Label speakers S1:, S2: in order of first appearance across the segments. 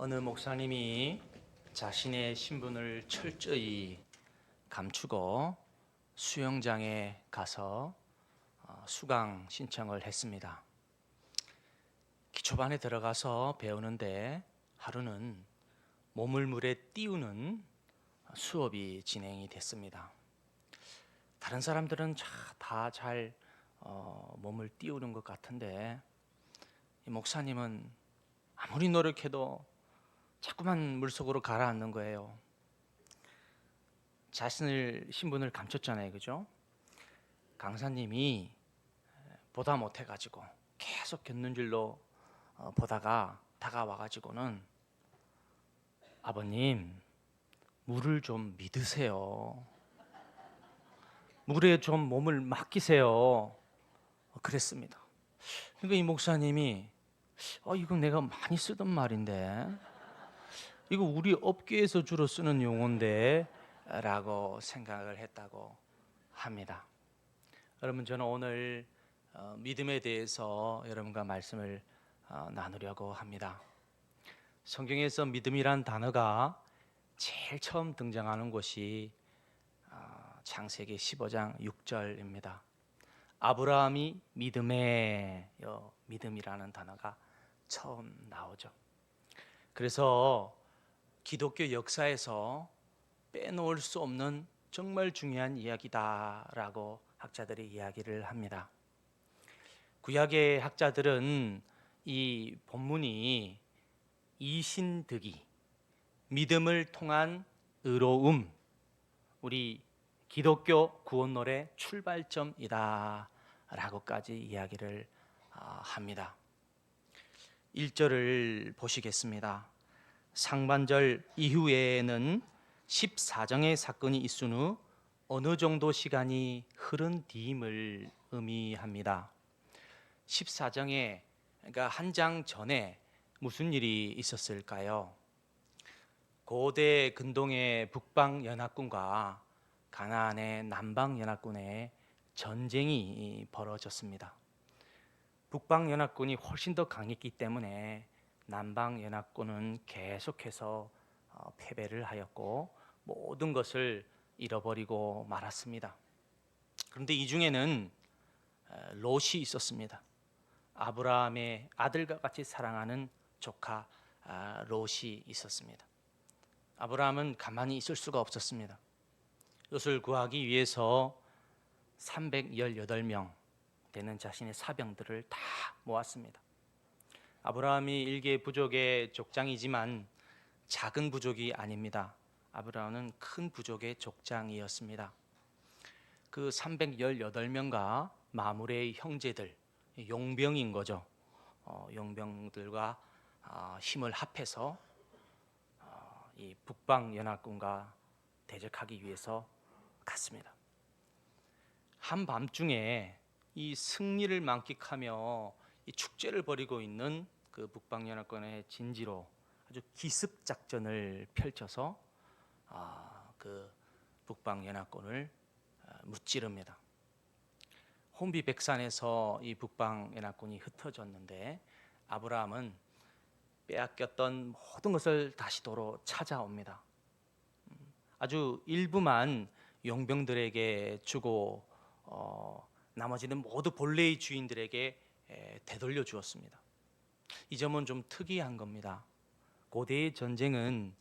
S1: 어느 목사님이 자신의 신분을 철저히 감추고 수영장에 가서 수강 신청을 했습니다. 기초반에 들어가서 배우는데 하루는 몸을 물에 띄우는 수업이 진행이 됐습니다. 다른 사람들은 다 잘 몸을 띄우는 것 같은데 이 목사님은 아무리 노력해도 자꾸만 물속으로 가라앉는 거예요. 자신을 신분을 감췄잖아요, 그죠? 강사님이 보다 못해가지고 계속 곁눈질로 보다가 다가와가지고는 아버님, 물을 좀 믿으세요. 물에 좀 몸을 맡기세요. 그랬습니다. 그러니까 이 목사님이 이건 내가 많이 쓰던 말인데 이거 우리 업계에서 주로 쓰는 용어인데 라고 생각을 했다고 합니다. 여러분, 저는 오늘 믿음에 대해서 여러분과 말씀을 나누려고 합니다. 성경에서 믿음이란 단어가 제일 처음 등장하는 곳이 창세기 15장 6절입니다. 아브라함이 믿음에, 믿음이라는 단어가 처음 나오죠. 그래서 기독교 역사에서 빼놓을 수 없는 정말 중요한 이야기다라고 학자들이 이야기를 합니다. 구약의 학자들은 이 본문이 이신득이, 믿음을 통한 의로움, 우리 기독교 구원론의 출발점이다 라고까지 이야기를 합니다. 1절을 보시겠습니다. 상반절 이후에는 14정의 사건이 있은 후 어느 정도 시간이 흐른 뒤임을 의미합니다. 14정에, 그러니까 한 장 전에 무슨 일이 있었을까요? 고대 근동의 북방 연합군과 가나안의 남방 연합군의 전쟁이 벌어졌습니다. 북방 연합군이 훨씬 더 강했기 때문에 남방 연합군은 계속해서 패배를 하였고 모든 것을 잃어버리고 말았습니다. 그런데 이 중에는 롯이 있었습니다. 아브라함의 아들과 같이 사랑하는 조카 롯이 있었습니다. 아브라함은 가만히 있을 수가 없었습니다. 롯을 구하기 위해서 318명 되는 자신의 사병들을 다 모았습니다. 아브라함이 일개 부족의 족장이지만 작은 부족이 아닙니다. 아브라함은 큰 부족의 족장이었습니다. 그 318명과 마므레의 형제들, 용병인 거죠. 용병들과 힘을 합해서 이 북방 연합군과 대적하기 위해서 갔습니다. 한밤중에 이 승리를 만끽하며 이 축제를 벌이고 있는 그 북방 연합군의 진지로 아주 기습 작전을 펼쳐서 그 북방 연합군을 무찌릅니다. 혼비백산에서 이 북방 연합군이 흩어졌는데 아브라함은 빼앗겼던 모든 것을 다시 도로 찾아옵니다. 아주 일부만 용병들에게 주고 나머지는 모두 본래의 주인들에게 되돌려 주었습니다. 이 점은 좀 특이한 겁니다. 고대의 전쟁은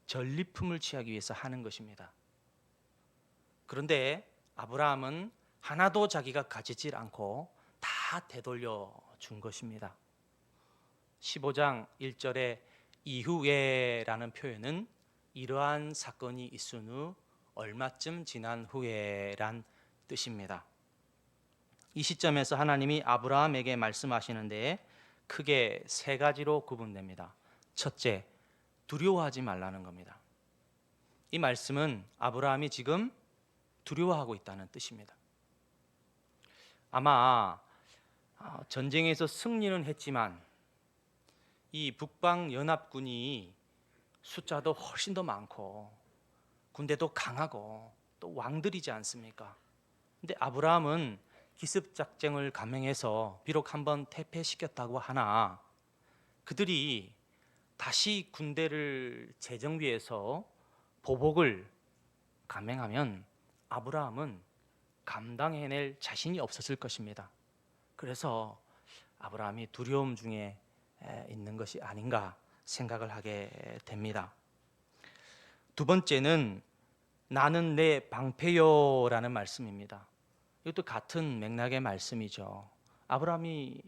S1: 전리품을 취하기 위해서 하는 것입니다. 그런데 아브라함은 하나도 자기가 가지질 않고 다 되돌려 준 것입니다. 15장 1절에 이후에라는 표현은 이러한 사건이 있은 후 얼마쯤 지난 후에란 뜻입니다. 이 시점에서 하나님이 아브라함에게 말씀하시는데 크게 세 가지로 구분됩니다. 첫째, 두려워하지 말라는 겁니다. 이 말씀은 아브라함이 지금 두려워하고 있다는 뜻입니다. 아마 전쟁에서 승리는 했지만 이 북방 연합군이 숫자도 훨씬 더 많고 군대도 강하고 또 왕들이지 않습니까? 근데 아브라함은 기습 작전을 감행해서 비록 한번 퇴폐시켰다고 하나 그들이 다시 군대를 재정비해서 보복을 감행하면 아브라함은 감당해낼 자신이 없었을 것입니다. 그래서 아브라함이 두려움 중에 있는 것이 아닌가 생각을 하게 됩니다. 두 번째는 나는 내 방패요라는 말씀입니다. 이것도 같은 맥락의 말씀이죠. 아브라함이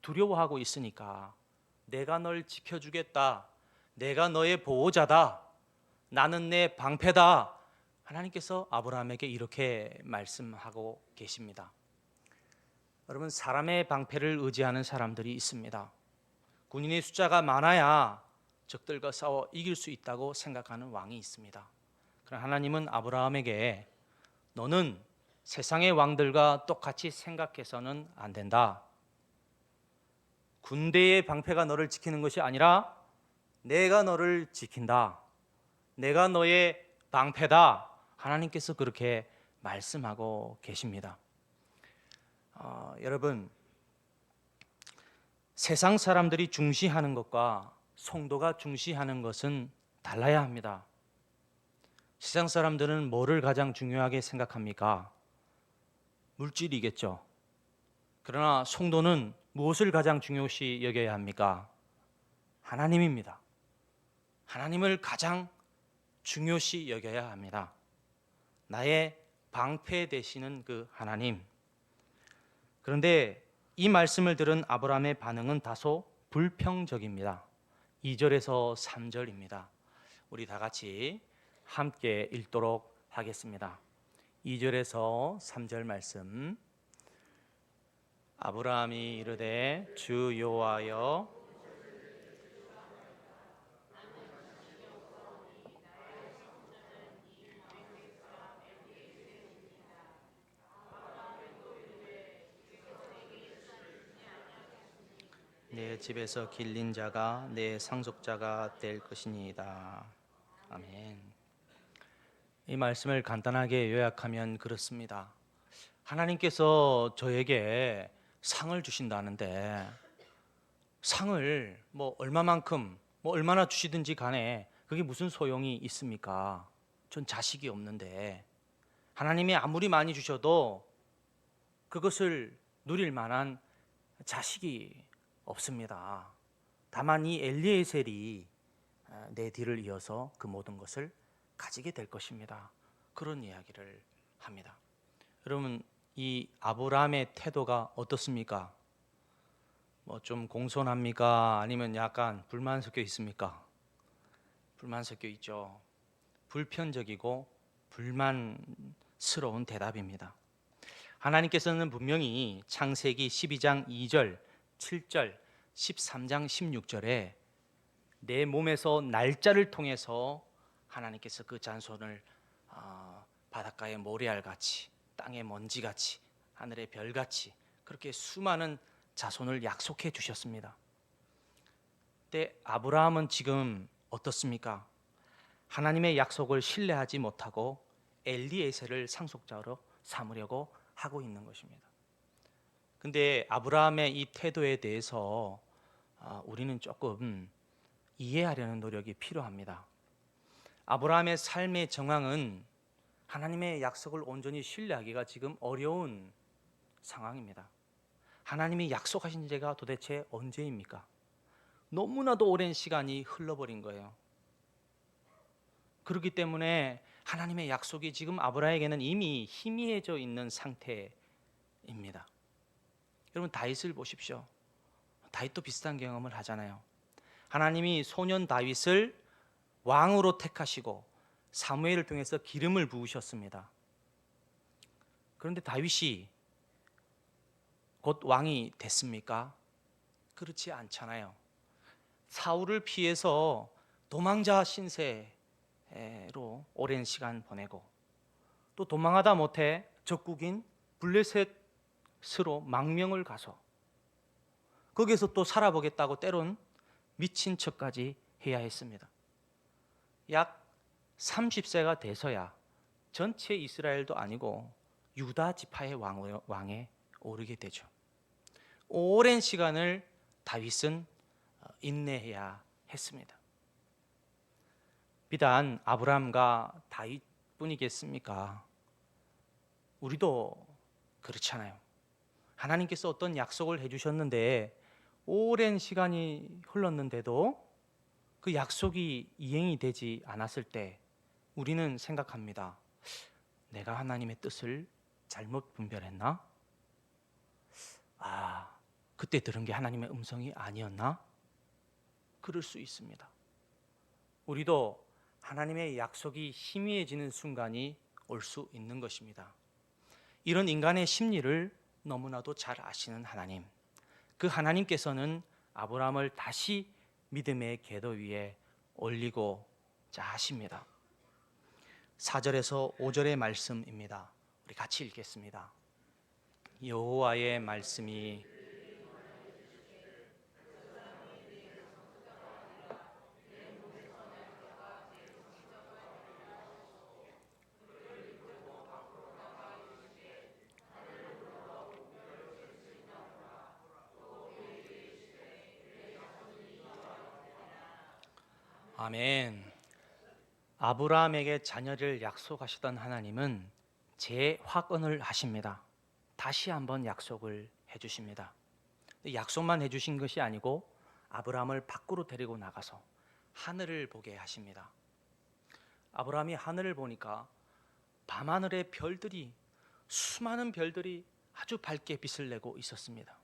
S1: 두려워하고 있으니까 내가 널 지켜주겠다. 내가 너의 보호자다. 나는 내 방패다. 하나님께서 아브라함에게 이렇게 말씀하고 계십니다. 여러분, 사람의 방패를 의지하는 사람들이 있습니다. 군인의 숫자가 많아야 적들과 싸워 이길 수 있다고 생각하는 왕이 있습니다. 그러나 하나님은 아브라함에게 너는 세상의 왕들과 똑같이 생각해서는 안 된다. 군대의 방패가 너를 지키는 것이 아니라 내가 너를 지킨다. 내가 너의 방패다. 하나님께서 그렇게 말씀하고 계십니다. 여러분, 세상 사람들이 중시하는 것과 성도가 중시하는 것은 달라야 합니다. 세상 사람들은 뭐를 가장 중요하게 생각합니까? 물질이겠죠. 그러나 성도는 무엇을 가장 중요시 여겨야 합니까? 하나님입니다. 하나님을 가장 중요시 여겨야 합니다. 나의 방패 되시는 그 하나님. 그런데 이 말씀을 들은 아브라함의 반응은 다소 불평적입니다. 2절에서 3절입니다. 우리 다 같이 함께 읽도록 하겠습니다. 2절에서 3절 말씀. 아브라함이 이르되 주 여호와여 내 집에서 길린 자가 내 상속자가 될 것이니이다. 아멘. 이 말씀을 간단하게 요약하면 그렇습니다. 하나님께서 저에게 상을 주신다는데 상을 얼마만큼 얼마나 주시든지 간에 그게 무슨 소용이 있습니까? 전 자식이 없는데 하나님이 아무리 많이 주셔도 그것을 누릴 만한 자식이 없습니다. 다만 이 엘리에셀이 내 뒤를 이어서 그 모든 것을 가지게 될 것입니다. 그런 이야기를 합니다. 여러분, 이 아브라함의 태도가 어떻습니까? 좀 공손합니까? 아니면 약간 불만 섞여 있습니까? 불만 섞여 있죠. 불편적이고 불만스러운 대답입니다. 하나님께서는 분명히 창세기 12장 2절, 7절, 13장 16절에 내 몸에서 날짜를 통해서 하나님께서 그 잔손을 바닷가의 모래알같이, 땅의 먼지같이, 하늘의 별같이 그렇게 수많은 자손을 약속해 주셨습니다. 근데 아브라함은 지금 어떻습니까? 하나님의 약속을 신뢰하지 못하고 엘리에셀을 상속자로 삼으려고 하고 있는 것입니다. 근데 아브라함의 이 태도에 대해서 우리는 조금 이해하려는 노력이 필요합니다. 아브라함의 삶의 정황은 하나님의 약속을 온전히 신뢰하기가 지금 어려운 상황입니다. 하나님이 약속하신 지가 도대체 언제입니까? 너무나도 오랜 시간이 흘러버린 거예요. 그렇기 때문에 하나님의 약속이 지금 아브라함에게는 이미 희미해져 있는 상태입니다. 여러분, 다윗을 보십시오. 다윗도 비슷한 경험을 하잖아요. 하나님이 소년 다윗을 왕으로 택하시고 사무엘을 통해서 기름을 부으셨습니다. 그런데 다윗이 곧 왕이 됐습니까? 그렇지 않잖아요. 사울을 피해서 도망자 신세로 오랜 시간 보내고 또 도망하다 못해 적국인 블레셋으로 망명을 가서 거기에서 또 살아보겠다고 때론 미친 척까지 해야 했습니다. 약 30세가 돼서야 전체 이스라엘도 아니고 유다 지파의 왕에 오르게 되죠. 오랜 시간을 다윗은 인내해야 했습니다. 비단 아브라함과 다윗뿐이겠습니까? 우리도 그렇잖아요. 하나님께서 어떤 약속을 해주셨는데 오랜 시간이 흘렀는데도 그 약속이 이행이 되지 않았을 때 우리는 생각합니다. 내가 하나님의 뜻을 잘못 분별했나? 그때 들은 게 하나님의 음성이 아니었나? 그럴 수 있습니다. 우리도 하나님의 약속이 희미해지는 순간이 올 수 있는 것입니다. 이런 인간의 심리를 너무나도 잘 아시는 하나님, 그 하나님께서는 아브라함을 다시 믿음의 궤도 위에 올리고자 하십니다. 4절에서 5절의 말씀입니다. 우리 같이 읽겠습니다. 여호와의 말씀이 아멘. 아브라함에게 자녀를 약속하시던 하나님은 재확언을 하십니다. 다시 한번 약속을 해주십니다. 약속만 해주신 것이 아니고 아브라함을 밖으로 데리고 나가서 하늘을 보게 하십니다. 아브라함이 하늘을 보니까 밤하늘의 별들이, 수많은 별들이 아주 밝게 빛을 내고 있었습니다.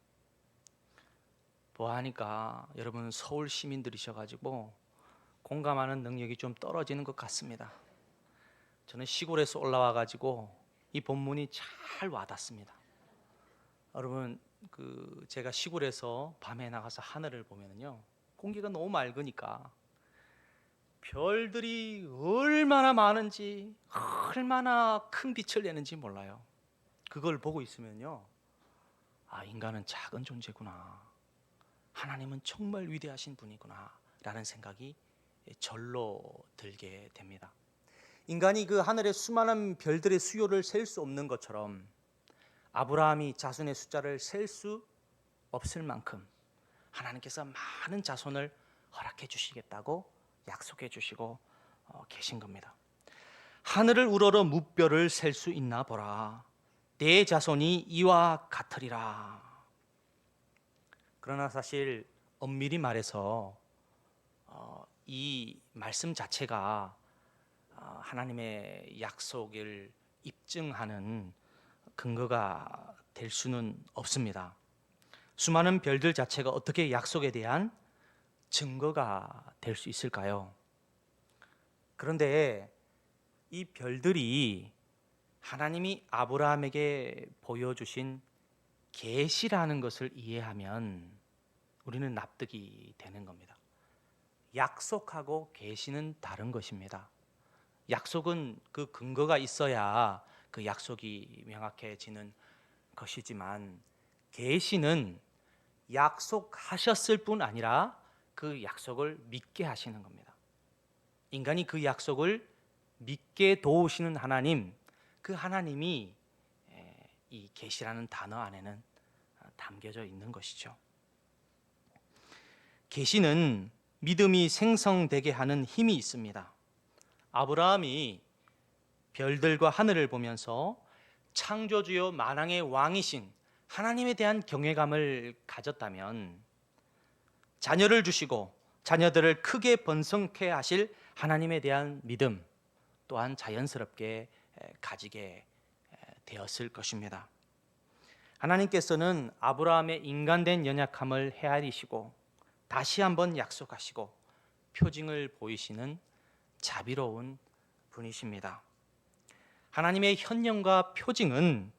S1: 보아하니까 여러분 서울 시민들이셔가지고 공감하는 능력이 좀 떨어지는 것 같습니다. 저는 시골에서 올라와가지고 이 본문이 잘 와닿습니다. 여러분 제가 시골에서 밤에 나가서 하늘을 보면요, 공기가 너무 맑으니까 별들이 얼마나 많은지, 얼마나 큰 빛을 내는지 몰라요. 그걸 보고 있으면요, 인간은 작은 존재구나, 하나님은 정말 위대하신 분이구나 라는 생각이 절로 들게 됩니다. 인간이 그 하늘의 수많은 별들의 수요를 셀 수 없는 것처럼 아브라함이 자손의 숫자를 셀 수 없을 만큼 하나님께서 많은 자손을 허락해 주시겠다고 약속해 주시고 계신 겁니다. 하늘을 우러러 무별을 셀 수 있나 보라. 내 자손이 이와 같으리라. 그러나 사실 엄밀히 말해서 이 말씀 자체가 하나님의 약속을 입증하는 근거가 될 수는 없습니다. 수많은 별들 자체가 어떻게 약속에 대한 증거가 될 수 있을까요? 그런데 이 별들이 하나님이 아브라함에게 보여주신 계시라는 것을 이해하면 우리는 납득이 되는 겁니다. 약속하고 계시는 다른 것입니다. 약속은 그 근거가 있어야 그 약속이 명확해지는 것이지만, 계시는 약속하셨을 뿐 아니라 그 약속을 믿게 하시는 겁니다. 인간이 그 약속을 믿게 도우시는 하나님, 그 하나님이 이 계시라는 단어 안에는 담겨져 있는 것이죠. 계시는 믿음이 생성되게 하는 힘이 있습니다. 아브라함이 별들과 하늘을 보면서 창조주요 만왕의 왕이신 하나님에 대한 경외감을 가졌다면, 자녀를 주시고 자녀들을 크게 번성케 하실 하나님에 대한 믿음 또한 자연스럽게 가지게 되었을 것입니다. 하나님께서는 아브라함의 인간된 연약함을 헤아리시고 다시 한번 약속하시고 표징을 보이시는 자비로운 분이십니다. 하나님의 현령과 표징은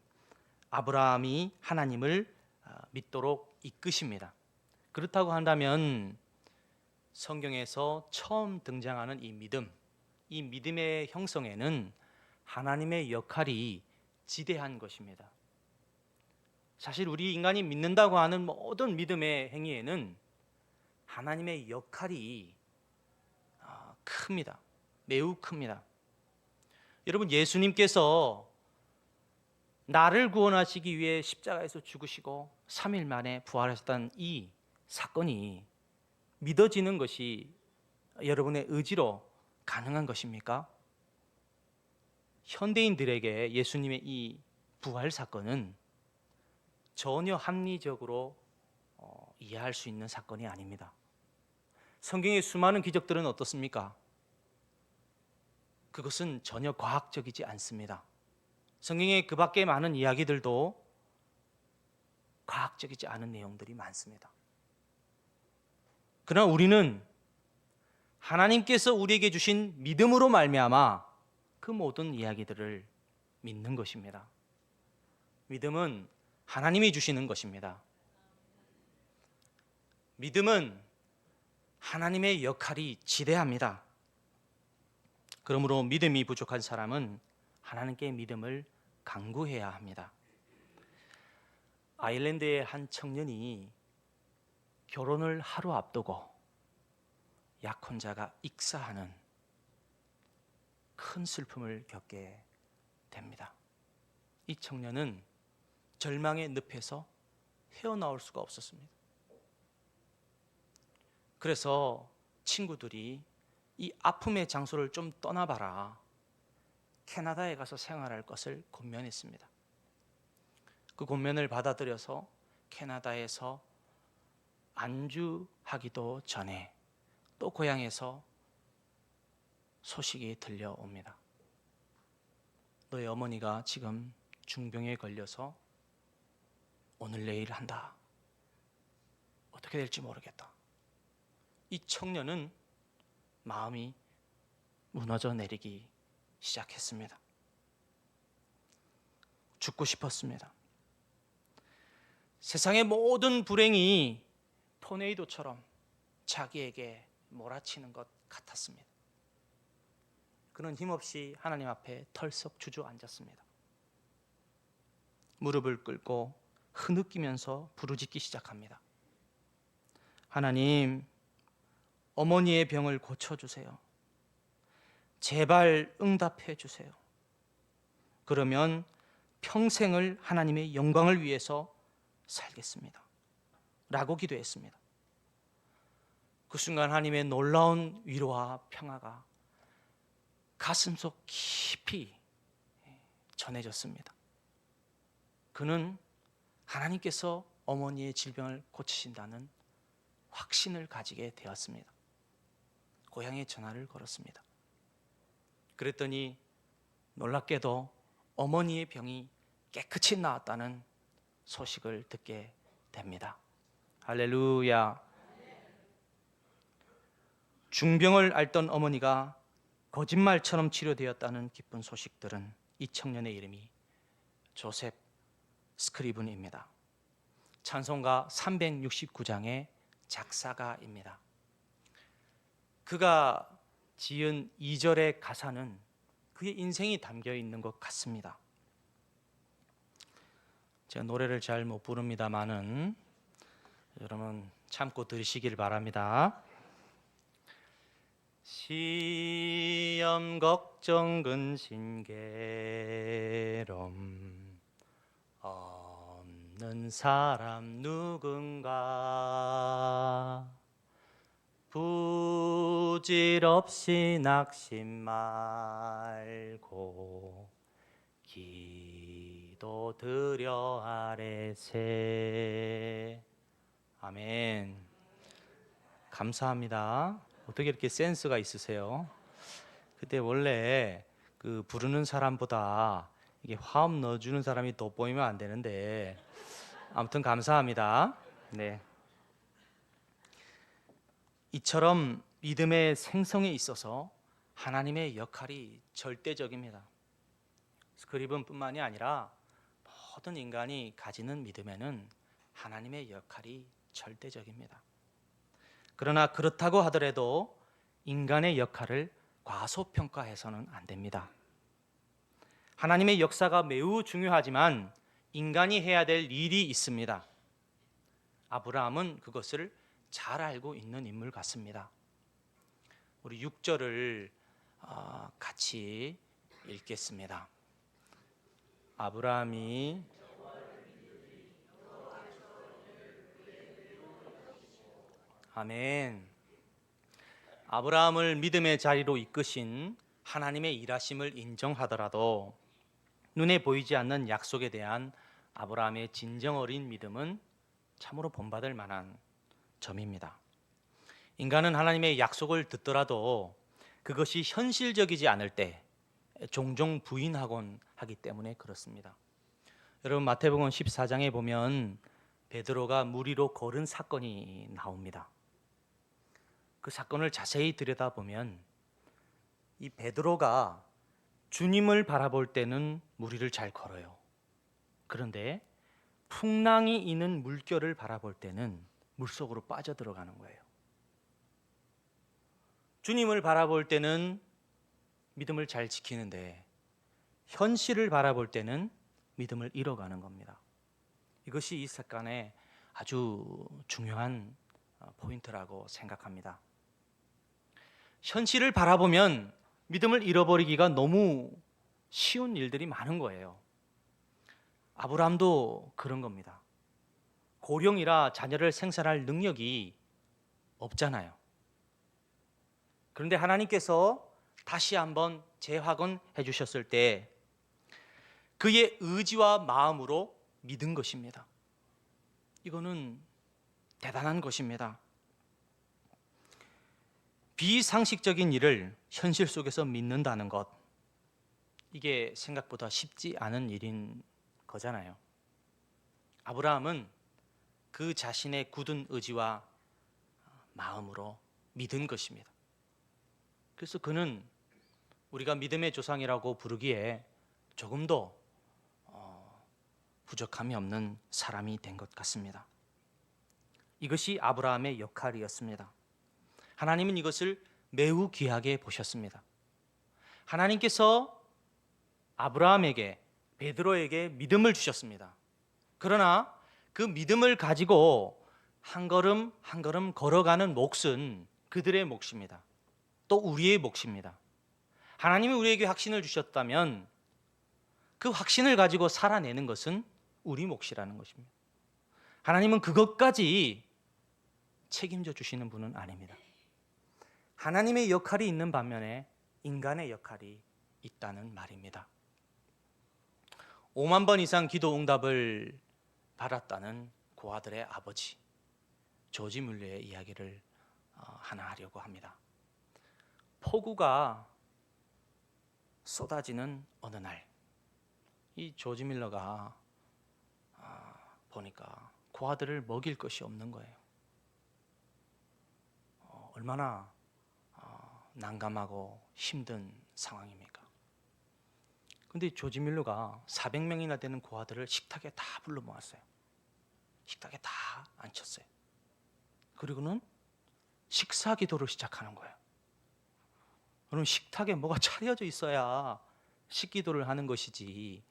S1: 아브라함이 하나님을 믿도록 이끄십니다. 그렇다고 한다면 성경에서 처음 등장하는 이 믿음, 이 믿음의 형성에는 하나님의 역할이 지대한 것입니다. 사실 우리 인간이 믿는다고 하는 모든 믿음의 행위에는 하나님의 역할이 큽니다. 매우 큽니다. 여러분, 예수님께서 나를 구원하시기 위해 십자가에서 죽으시고 3일 만에 부활하셨다는 이 사건이 믿어지는 것이 여러분의 의지로 가능한 것입니까? 현대인들에게 예수님의 이 부활 사건은 전혀 합리적으로 이해할 수 있는 사건이 아닙니다. 성경의 수많은 기적들은 어떻습니까? 그것은 전혀 과학적이지 않습니다. 성경의 그 밖에 많은 이야기들도 과학적이지 않은 내용들이 많습니다. 그러나 우리는 하나님께서 우리에게 주신 믿음으로 말미암아 그 모든 이야기들을 믿는 것입니다. 믿음은 하나님이 주시는 것입니다. 믿음은 하나님의 역할이 지대합니다. 그러므로 믿음이 부족한 사람은 하나님께 믿음을 간구해야 합니다. 아일랜드의 한 청년이 결혼을 하루 앞두고 약혼자가 익사하는 큰 슬픔을 겪게 됩니다. 이 청년은 절망의 늪에서 헤어나올 수가 없었습니다. 그래서 친구들이 이 아픔의 장소를 좀 떠나봐라, 캐나다에 가서 생활할 것을 권면했습니다. 그 권면을 받아들여서 캐나다에서 안주하기도 전에 또 고향에서 소식이 들려옵니다. 너의 어머니가 지금 중병에 걸려서 오늘 내일 한다. 어떻게 될지 모르겠다. 이 청년은 마음이 무너져 내리기 시작했습니다. 죽고 싶었습니다. 세상의 모든 불행이 토네이도처럼 자기에게 몰아치는 것 같았습니다. 그는 힘없이 하나님 앞에 털썩 주저앉았습니다. 무릎을 꿇고 흐느끼면서 부르짖기 시작합니다. 하나님, 어머니의 병을 고쳐주세요. 제발 응답해 주세요. 그러면 평생을 하나님의 영광을 위해서 살겠습니다. 라고 기도했습니다. 그 순간 하나님의 놀라운 위로와 평화가 가슴속 깊이 전해졌습니다. 그는 하나님께서 어머니의 질병을 고치신다는 확신을 가지게 되었습니다. 고향에 전화를 걸었습니다. 그랬더니 놀랍게도 어머니의 병이 깨끗이 나았다는 소식을 듣게 됩니다. 할렐루야. 중병을 앓던 어머니가 거짓말처럼 치료되었다는 기쁜 소식들은 이 청년의 이름이 조셉 스크리븐입니다. 찬송가 369장의 작사가입니다. 그가 지은 2절의 가사는 그의 인생이 담겨 있는 것 같습니다. 제가 노래를 잘 못 부릅니다만은 여러분 참고 들으시길 바랍니다. 시험 걱정 근심 괴로움 없는 사람 누군가 부질없이 낙심 말고 기도 드려 아뢰세. 아멘. 감사합니다. 어떻게 이렇게 센스가 있으세요? 그때 원래 그 부르는 사람보다 이게 화음 넣어주는 사람이 돋보이면 안 되는데 아무튼 감사합니다. 네. 이처럼 믿음의 생성에 있어서 하나님의 역할이 절대적입니다. 스크리븐뿐만이 아니라 모든 인간이 가지는 믿음에는 하나님의 역할이 절대적입니다. 그러나 그렇다고 하더라도 인간의 역할을 과소평가해서는 안 됩니다. 하나님의 역사가 매우 중요하지만 인간이 해야 될 일이 있습니다. 아브라함은 그것을 잘 알고 있는 인물 같습니다. 우리 6절을 같이 읽겠습니다. 아브라함이 아멘. 아브라함을 믿음의 자리로 이끄신 하나님의 일하심을 인정하더라도 눈에 보이지 않는 약속에 대한 아브라함의 진정 어린 믿음은 참으로 본받을 만한 점입니다. 인간은 하나님의 약속을 듣더라도 그것이 현실적이지 않을 때 종종 부인하곤 하기 때문에 그렇습니다. 여러분, 마태복음 14장에 보면 베드로가 물 위로 걸은 사건이 나옵니다. 그 사건을 자세히 들여다보면 이 베드로가 주님을 바라볼 때는 물 위를 잘 걸어요. 그런데 풍랑이 있는 물결을 바라볼 때는 물속으로 빠져들어가는 거예요. 주님을 바라볼 때는 믿음을 잘 지키는데 현실을 바라볼 때는 믿음을 잃어가는 겁니다. 이것이 이 사건의 아주 중요한 포인트라고 생각합니다. 현실을 바라보면 믿음을 잃어버리기가 너무 쉬운 일들이 많은 거예요. 아브라함도 그런 겁니다. 고령이라 자녀를 생산할 능력이 없잖아요. 그런데 하나님께서 다시 한번 재확인해 주셨을 때 그의 의지와 마음으로 믿은 것입니다. 이거는 대단한 것입니다. 비상식적인 일을 현실 속에서 믿는다는 것, 이게 생각보다 쉽지 않은 일인 거잖아요. 아브라함은 그 자신의 굳은 의지와 마음으로 믿은 것입니다. 그래서 그는 우리가 믿음의 조상이라고 부르기에 조금도 부족함이 없는 사람이 된 것 같습니다. 이것이 아브라함의 역할이었습니다. 하나님은 이것을 매우 귀하게 보셨습니다. 하나님께서 아브라함에게, 베드로에게 믿음을 주셨습니다. 그러나 그 믿음을 가지고 한 걸음 한 걸음 걸어가는 몫은 그들의 몫입니다. 또 우리의 몫입니다. 하나님이 우리에게 확신을 주셨다면 그 확신을 가지고 살아내는 것은 우리 몫이라는 것입니다. 하나님은 그것까지 책임져 주시는 분은 아닙니다. 하나님의 역할이 있는 반면에 인간의 역할이 있다는 말입니다. 5만 번 이상 기도 응답을 받았다는 고아들의 아버지 조지 뮬러의 이야기를 하나 하려고 합니다. 폭우가 쏟아지는 어느 날, 이 조지 뮬러가 보니까 고아들을 먹일 것이 없는 거예요. 얼마나 난감하고 힘든 상황입니까? 근데 조지 뮬러가 400명이나 되는 고아들을 식탁에 다 불러 모았어요. 식탁에 다 앉혔어요. 그리고는 식사 기도를 시작하는 거예요. 여러분, 식탁에 뭐가 차려져 있어야 식기도를 하는 것이지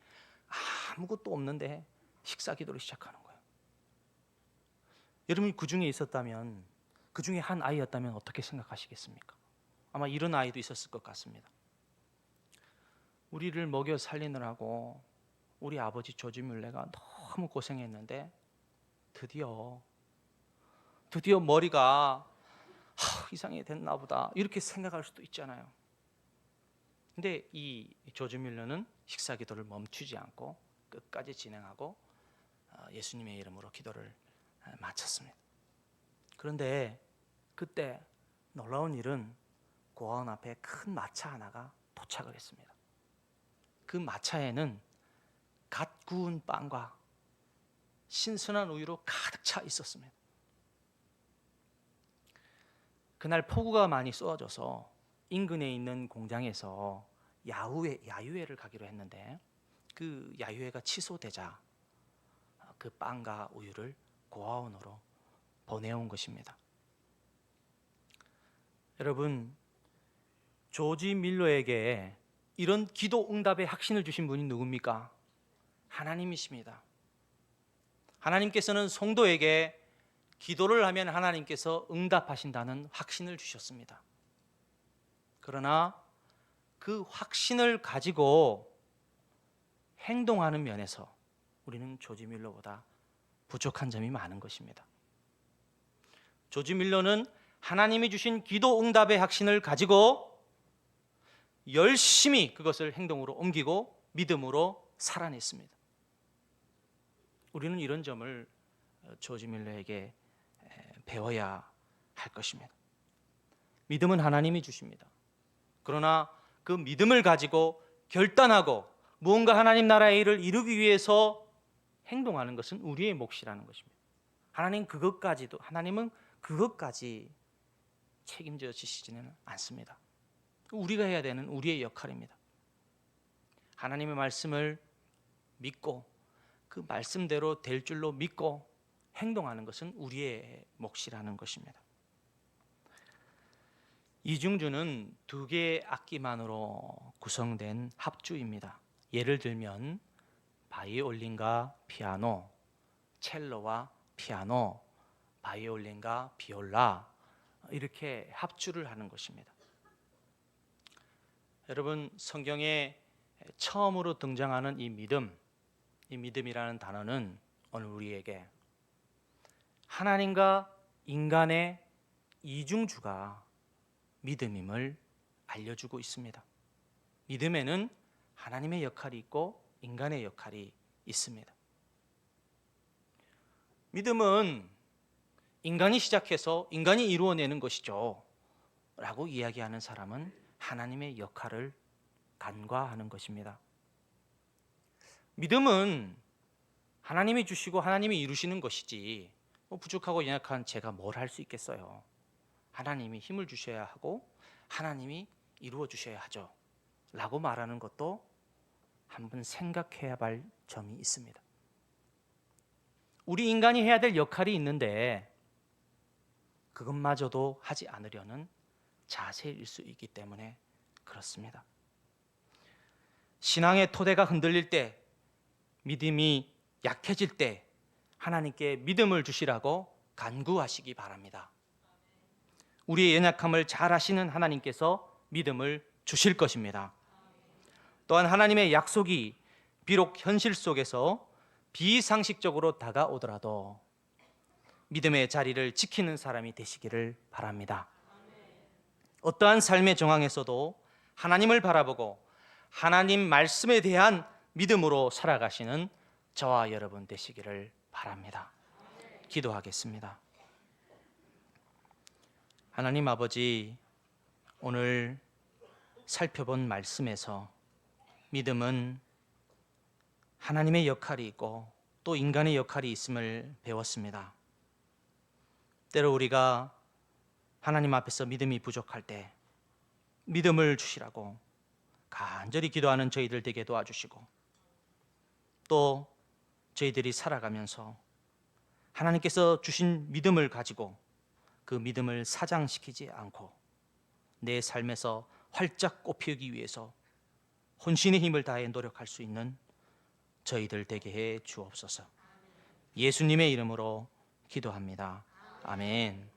S1: 아무것도 없는데 식사 기도를 시작하는 거예요. 여러분이 그 중에 있었다면, 그 중에 한 아이였다면 어떻게 생각하시겠습니까? 아마 이런 아이도 있었을 것 같습니다. 우리를 먹여 살리느라고 우리 아버지 조지 뮬러가 너무 고생했는데 드디어 머리가 이상하게 됐나 보다, 이렇게 생각할 수도 있잖아요. 근데 이 조지 뮬러는 식사 기도를 멈추지 않고 끝까지 진행하고 예수님의 이름으로 기도를 마쳤습니다. 그런데 그때 놀라운 일은 고아원 앞에 큰 마차 하나가 도착을 했습니다. 그 마차에는 갓 구운 빵과 신선한 우유로 가득 차 있었습니다. 그날 폭우가 많이 쏟아져서 인근에 있는 공장에서 야유회를 가기로 했는데 그 야유회가 취소되자 그 빵과 우유를 고아원으로 보내온 것입니다. 여러분, 조지 뮬러에게 이런 기도 응답의 확신을 주신 분이 누굽니까? 하나님이십니다. 하나님께서는 성도에게 기도를 하면 하나님께서 응답하신다는 확신을 주셨습니다. 그러나 그 확신을 가지고 행동하는 면에서 우리는 조지 뮬러보다 부족한 점이 많은 것입니다. 조지 뮬러는 하나님이 주신 기도 응답의 확신을 가지고 열심히 그것을 행동으로 옮기고 믿음으로 살아냈습니다. 우리는 이런 점을 조지 밀러에게 배워야 할 것입니다. 믿음은 하나님이 주십니다. 그러나 그 믿음을 가지고 결단하고 무언가 하나님 나라의 일을 이루기 위해서 행동하는 것은 우리의 몫이라는 것입니다. 하나님은 그것까지 책임져 지시지는 않습니다. 우리가 해야 되는 우리의 역할입니다. 하나님의 말씀을 믿고 그 말씀대로 될 줄로 믿고 행동하는 것은 우리의 몫이라는 것입니다. 이중주는 두 개의 악기만으로 구성된 합주입니다. 예를 들면 바이올린과 피아노, 첼로와 피아노, 바이올린과 비올라, 이렇게 합주를 하는 것입니다. 여러분, 성경에 처음으로 등장하는 이 믿음이라는 단어는 오늘 우리에게 하나님과 인간의 이중주가 믿음임을 알려주고 있습니다. 믿음에는 하나님의 역할이 있고 인간의 역할이 있습니다. 믿음은 인간이 시작해서 인간이 이루어내는 것이죠 라고 이야기하는 사람은 하나님의 역할을 간과하는 것입니다. 믿음은 하나님이 주시고 하나님이 이루시는 것이지 부족하고 연약한 제가 뭘 할 수 있겠어요. 하나님이 힘을 주셔야 하고 하나님이 이루어 주셔야 하죠 라고 말하는 것도 한번 생각해야 할 점이 있습니다. 우리 인간이 해야 될 역할이 있는데 그것마저도 하지 않으려는 자세일 수 있기 때문에 그렇습니다. 신앙의 토대가 흔들릴 때, 믿음이 약해질 때 하나님께 믿음을 주시라고 간구하시기 바랍니다. 우리의 연약함을 잘 아시는 하나님께서 믿음을 주실 것입니다. 또한 하나님의 약속이 비록 현실 속에서 비상식적으로 다가오더라도 믿음의 자리를 지키는 사람이 되시기를 바랍니다. 어떠한 삶의 정황에서도 하나님을 바라보고 하나님 말씀에 대한 믿음으로 살아가시는 저와 여러분 되시기를 바랍니다. 기도하겠습니다. 하나님 아버지, 오늘 살펴본 말씀에서 믿음은 하나님의 역할이 있고 또 인간의 역할이 있음을 배웠습니다. 때로 우리가 하나님 앞에서 믿음이 부족할 때 믿음을 주시라고 간절히 기도하는 저희들 되게 도와주시고, 또 저희들이 살아가면서 하나님께서 주신 믿음을 가지고 그 믿음을 사장시키지 않고 내 삶에서 활짝 꽃피우기 위해서 혼신의 힘을 다해 노력할 수 있는 저희들 되게 해 주옵소서. 예수님의 이름으로 기도합니다. 아멘.